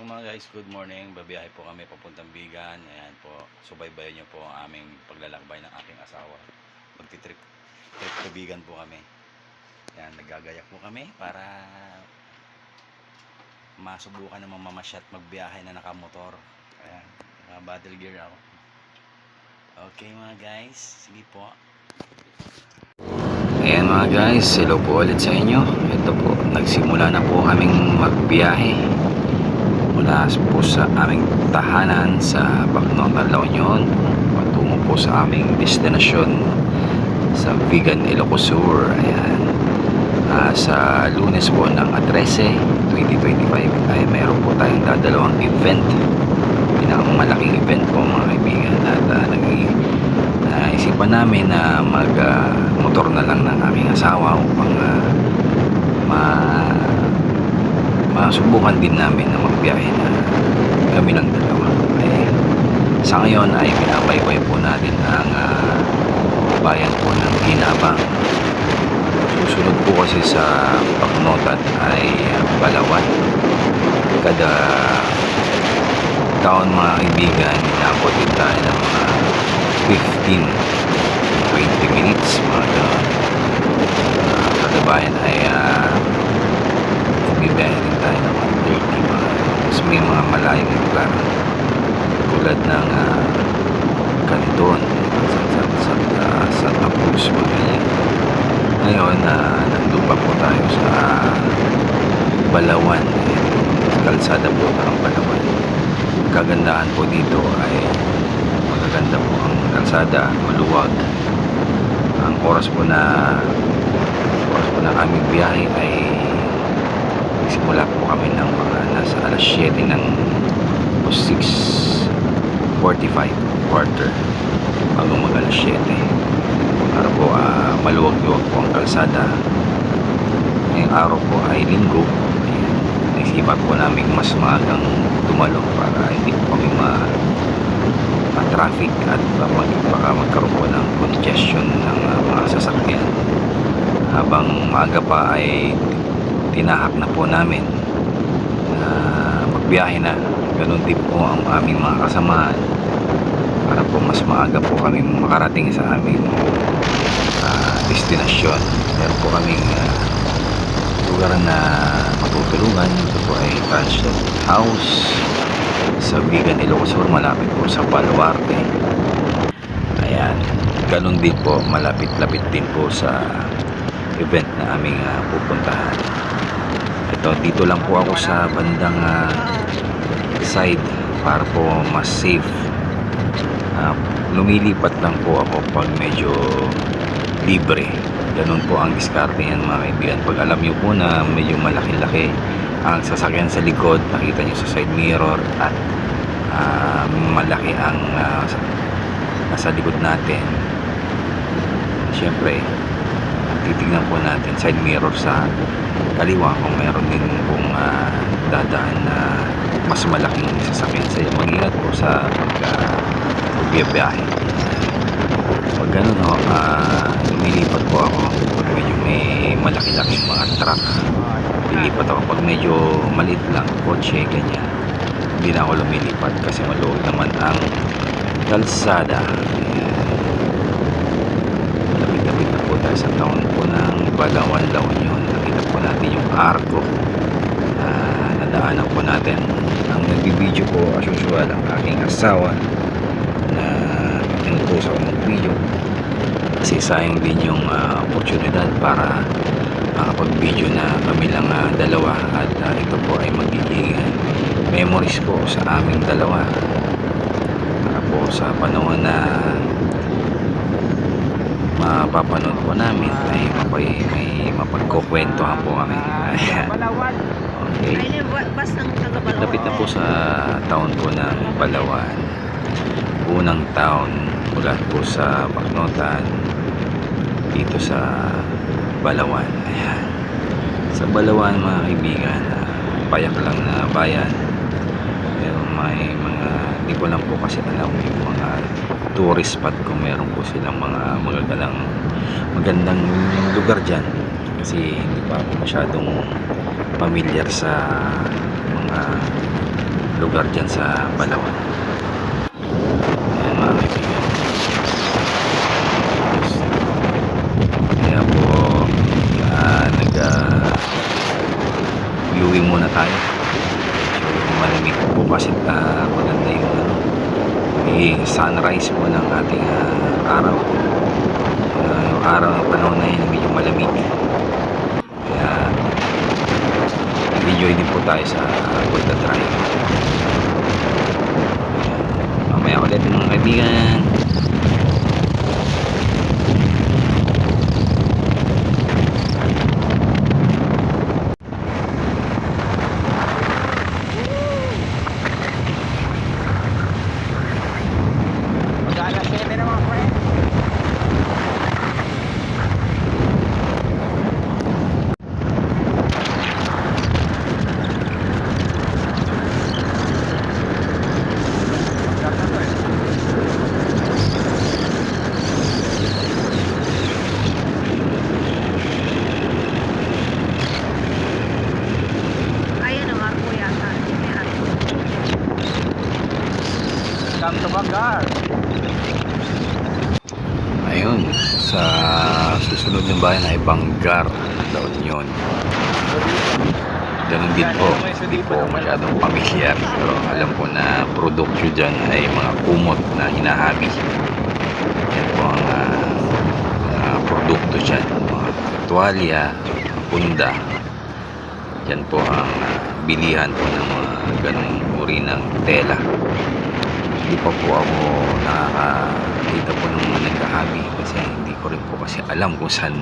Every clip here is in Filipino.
mga guys, good morning. Babiyahe po kami papuntang Bigan. Ayan po, subaybayan nyo po ang aming paglalakbay ng aking asawa. Magti-trip to Bigan po kami. Ayan, naggagayak po kami para masubukan na mamamasyat magbiyahe na nakamotor. Ayan, naka-battle gear ako. Okay mga guys, sige po. Ayan mga guys, hello po ulit sa inyo. Ito po, nagsimula na po kaming magbiyahe mula po sa aming tahanan sa Bacnotan, La Union patungo po sa aming destinasyon sa Vigan, Ilocos Sur. Ayan, sa Lunes po ng 13, 2025 ay mayroon po tayong dadalawang event, pinakamalaking event po mga kaibigan, at naisipan namin na mag motor na lang ng aking asawa upang masubukan din namin na magbiyahe na kami ng dalawa. Sa ngayon ay pinabaybay po natin ang bayan po ng Ginabang. Susunod po kasi sa Bacnotan ay Balawan. Kada taon mga kaibigan, inabot din tayo ng mga 15-20 minutes mga gano'n. Kada bayan ay bibiyahe din tayo ng 30 mga. Mas may mga malayong lugar tulad ng Canton, Santa Cruz, mga ganyan. Ngayon nandun pa po tayo sa Balawan, kalsada po ng Balawan. Kagandahan po dito ay magaganda po ang kalsada, maluwag. Ang oras po na aming biyahe ay simula po kami ng mga nasa alas 7 ng o 6:45 quarter bago mag alas 7 para po maluwag-luwag po ang kalsada. Ngayong araw po ay linggo. Naisipan po namin mas maagang tumalo para hindi po kami ma-traffic at baka magkaroon po ng congestion ng mga sasakyan. Habang maaga pa ay tinahak na po namin na magbiyahe na. Ganun din po ang aming mga kasamahan para po mas maaga po kami makarating sa aming destinasyon. Meron po kaming lugar na matutulungan. Ito po ay Transient House sa Vigan, Ilocos Sur, malapit po sa Baluarte. Ayan, ganun din po, malapit-lapit din po sa event na aming pupuntahan. Ito, dito lang po ako sa bandang side para po mas safe. Lumilipat lang po ako pag medyo libre. Ganun po ang diskarte yan mga kaibigan. Pag alam nyo po na medyo malaki-laki ang sasakyan sa likod, nakita nyo sa side mirror, at malaki ang nasa likod natin, syempre titignan po natin side mirror sa kaliwa kung meron din pong dadaan na mas malaking sasakyan sa iyo. Mag-ingat po sa pagbiyahe. Pag ganun lumilipat po ako pag medyo may malaki-laking mga truck. Lilipat ako pag medyo maliit lang, kotse, ganyan. Hindi na ako lumilipat kasi maluwag naman ang kalsada. Lapit-lapit na po tayo sa taon po ng Balawan, La Union. Nakita po natin yung arko na nadaanan po natin. Ang nagbibideo po as usual ang aking asawa na pinutusan ko mag-video kasi sayang din yung oportunidad para makapag-video na kami lang dalawa, at ito po ay magiging memories po sa aming dalawa para po sa panahon na mapapanood po namin ay may mapagkukwentuhan po kami. Ayan. Okay. Lapit na po sa town po ng Balawan. Unang town mula po sa Bacnotan dito sa Balawan. Ayan. Sa Balawan mga kaibigan, payak lang na bayan. Pero may mga, hindi ko lang po kasi alam yung mga tourist spot kung meron po silang mga magandang lugar dyan, kasi hindi pa ako masyadong familiar sa mga lugar dyan sa Palawan. Ayan mga kaibigan. Kaya po viewing muna tayo. So malamig po kasi maganda yung sunrise po ng ating araw. Yung araw ng panahon na yun medyo malamig, kaya enjoy din po tayo sa pagdadrive. Mamaya ulit mga kaibigan. Ayun, sa susunod ng bayan ay Bangar daw yun. Ganun din po, hindi po masyadong pamilyar, pero alam po na produkto dyan ay mga kumot na hinahabi. Yan po ang produkto dyan, mga tuwalya, punda. Yan po ang bilihan po ng mga ganung uri ng tela. Hindi pa po ako nakakita po ng mga nagkahabi kasi hindi ko rin po kasi alam kung saan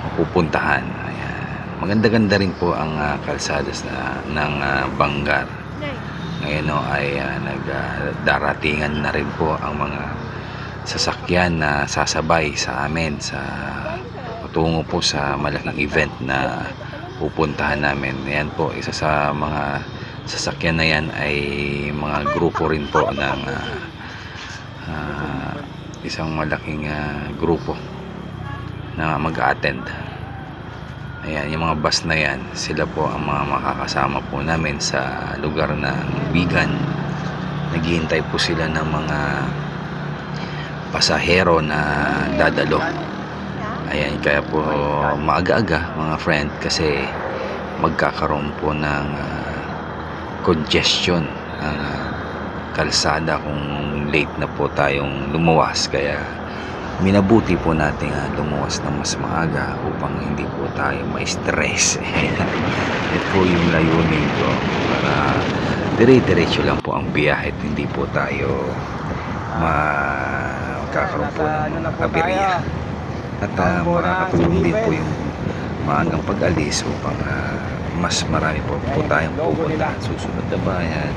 mapupuntahan. Ayan. Maganda-ganda rin po ang kalsadas ng Bangar. Ngayon ay nagdaratingan na rin po ang mga sasakyan na sasabay sa amin sa patungo po sa malaking event na pupuntahan namin. Ayan po, isa sa mga sasakyan na yan ay mga grupo rin po ng isang malaking grupo na mag-attend. Ayan, yung mga bus na yan, sila po ang mga makakasama po namin sa lugar ng Bigan. Naghihintay po sila ng mga pasahero na dadalo. Ayan, kaya po maaga-aga mga friend kasi magkakaroon po ng congestion ang kalsada kung late na po tayong lumuwas, kaya minabuti po natin lumuwas ng mas maaga upang hindi po tayo ma-stress. Ito po yung layunin ko, para dire-diretso lang po ang biyahe at hindi po tayo magkakaroon po ng aberya. At makakatulong din po yung maagang pag-alis upang mas marami po tayong pupunta. Susunod na bayan.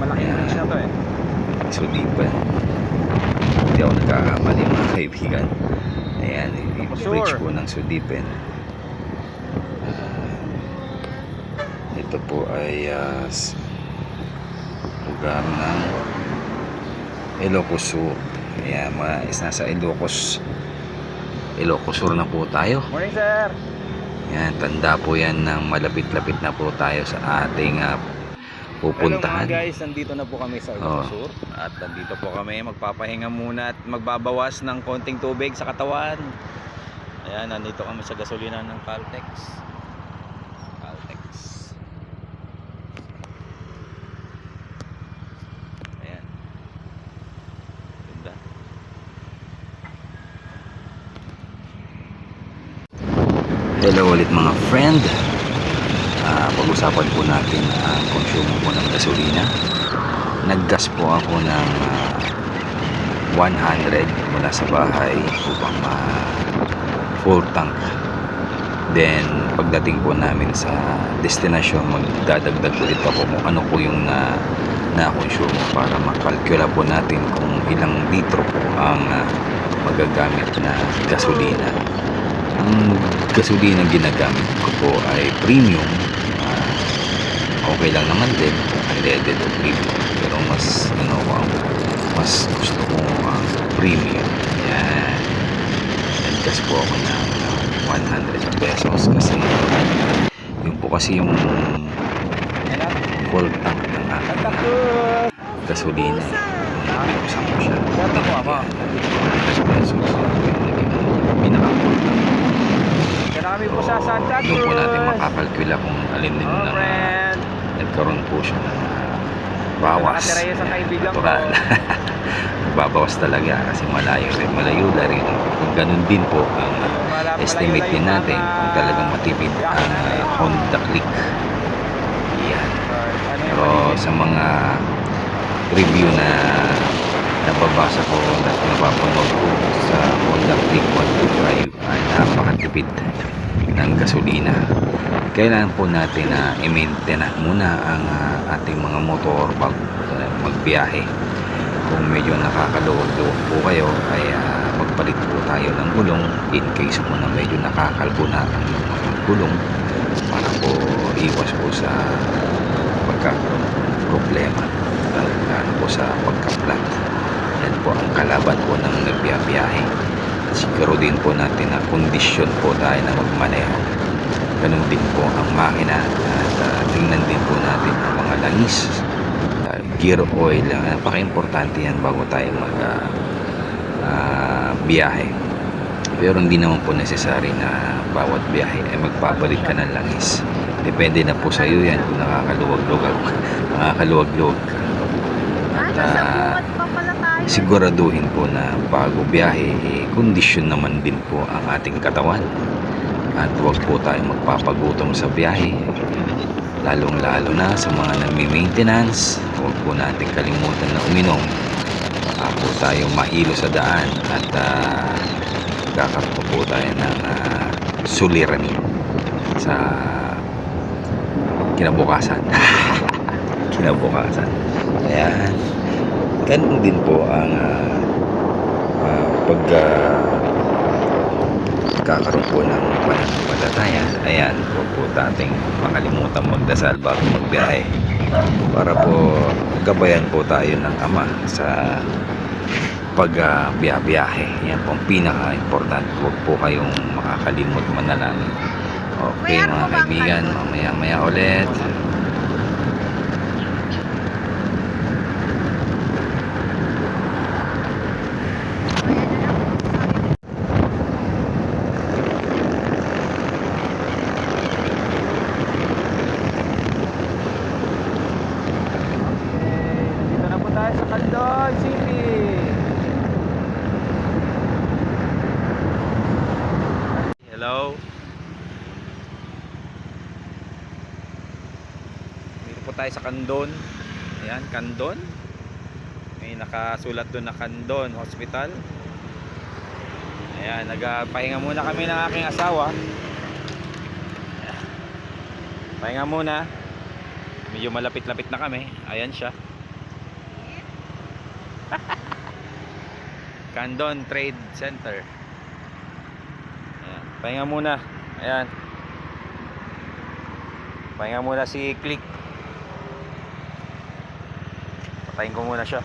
Ayan. So di pa. Hindi ako nagkakamali mga kaibigan. Ayan, i-bridge po ng Sudipen. Ito po ay lugar ng Ilocos Sur. Ayan, nasa Ilocos Sur na po tayo. Morning, sir. Yan, tanda po yan ng malapit-lapit na po tayo sa ating pupuntahan. Hello mga guys, nandito na po kami sa Ilocos Sur. At nandito po kami, magpapahinga muna at magbabawas ng konting tubig sa katawan. Ayan, nandito kami sa gasolina ng Caltex. Ayan. Ganda. Hello ulit mga friend. Pag-usapan po natin ang konsumo po ng gasolina. Naggas po ako ng 100 mula sa bahay upang full tank. Then pagdating po namin sa destination, magdadagdag ulit ako kung ano po yung na-consume para makalkula po natin kung ilang litro po ang magagamit na gasolina. Ang gasolina ginagamit ko po ay premium. Okay lang naman din unleaded o premium, pero mas gusto ko ang premium. Yan, nagkas po ako ng 100 pesos kasi yun po kasi yung full tank ng Santa Cruz. gasolina. Binuksan ko siya. Meron ako, ama. 3 pesos. Pinaka-important. Kaya kami po sa Santa Doon Cruz. po natin makakalkula kung alin din Oh, na friend. nagkaroon po siya ng bawas. Nakatira yun sa kaibigan ko. Natural. Babawas talaga kasi malayo na rin. Kung ganun din po ang estimate din natin kung talagang matipid ang Honda Click. Yan. Pero sa mga review na nababasa ko at napapanood ko sa Honda Click 125 ay napakatipid ng gasolina. Kailangan po natin na i-maintain muna ang ating mga motor bago magbiyahe. Kung medyo nakakaluwag-luwag po kayo ay magpalit po tayo ng gulong in case po na medyo nakakalbo na ang mga gulong para po iwas po sa pagkakaroon ng problema lalo po sa pagka-flat. Yan po ang kalaban po ng nagbiyahe. Siguro din po natin na kondisyon po tayo na magmaneho. Ganun din po ang makina at tingnan din po natin ang mga langis, gear oil. Napaka-importante yan bago tayo mag biyahe. Pero hindi naman po necessary na bawat biyahe ay magpapalit ka ng langis. Depende na po sa iyo yan kung nakakaluwag-luwag ka. At siguraduhin po na bago biyahe kondisyon naman din po ang ating katawan. At huwag po tayong magpapagutom sa biyahe, lalong-lalo na sa mga nagmi-maintenance. Huwag po natin kalimutan na uminom. Baka po tayo mahilo sa daan at kakaroon po tayo ng suliranin sa kinabukasan. Ayan. Ganun din po ang kakaroon po ng pananampalataya. Ayan, huwag po nating makalimutan magdasal bago magbiyahe para po gabayan po tayo ng Ama sa pagbiyahe. Yan po ang pinaka-important. Huwag po kayong makakalimot manalangin. Okay mga kaibigan, mamaya ulit. Dito na po tayo sa Candon City. Hello. Dito po tayo sa Candon. Ayan, Candon. May nakasulat doon na Candon Hospital. Ayan, nagpahinga muna kami ng aking asawa. Pahinga muna. Medyo malapit-lapit na kami. Ayan siya. Candon Trade Center. Ayan. Pahinga muna. Ayan. Pahinga muna si Click. Patayin ko muna siya.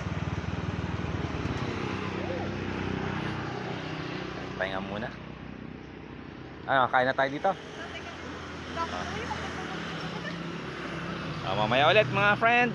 Pahinga muna. Kain na tayo dito. Mamaya ulit mga friend.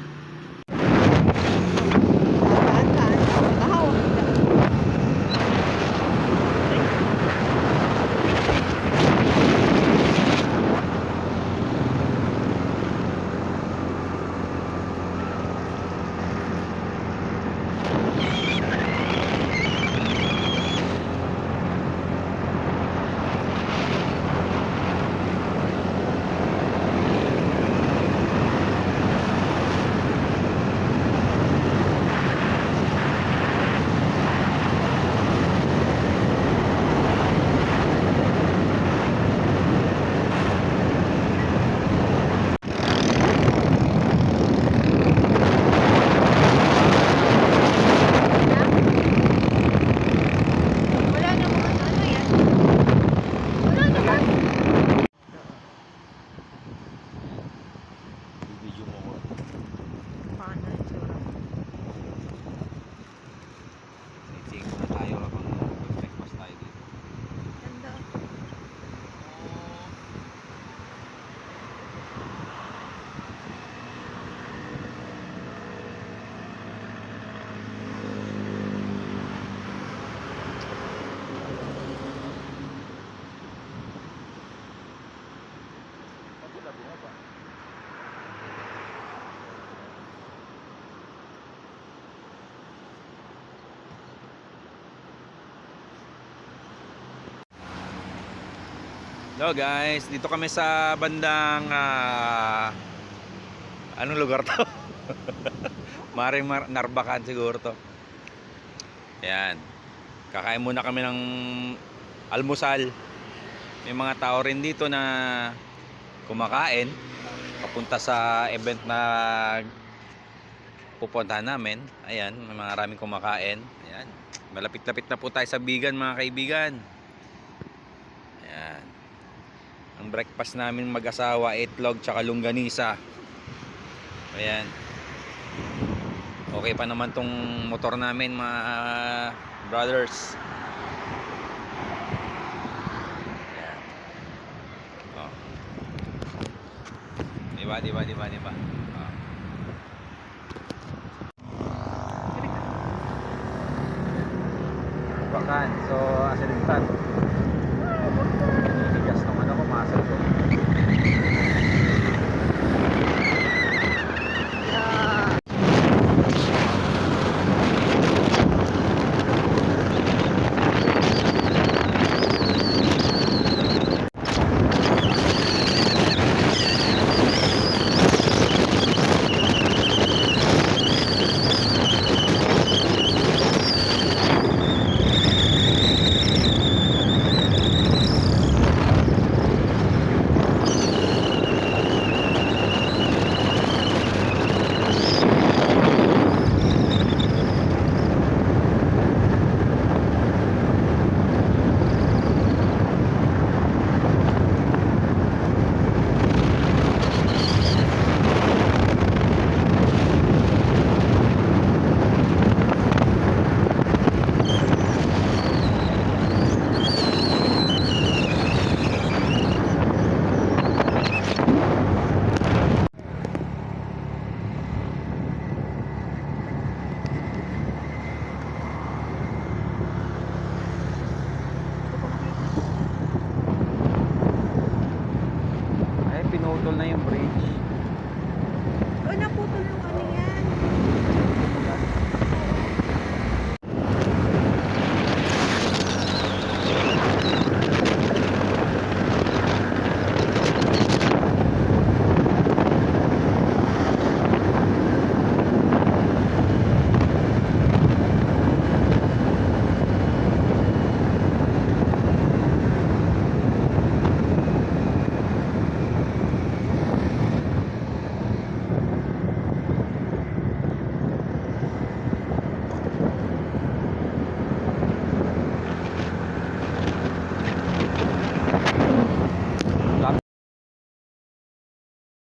Hello guys, dito kami sa bandang anong lugar to? Narbacan siguro to. Ayan. Kakain muna kami ng almusal. May mga tao rin dito na kumakain papunta sa event na pupuntahan namin. Ayan, may maraming kumakain. Ayan. Malapit-lapit na po tayo sa Bigan, mga kaibigan. Ayan. Ang breakfast namin mag-asawa, itlog tsaka longganisa. Ayan. Okay pa naman tong motor namin, mga brothers. Ayan. Oh. Diba? Oh. Bakan. So, Asilintan.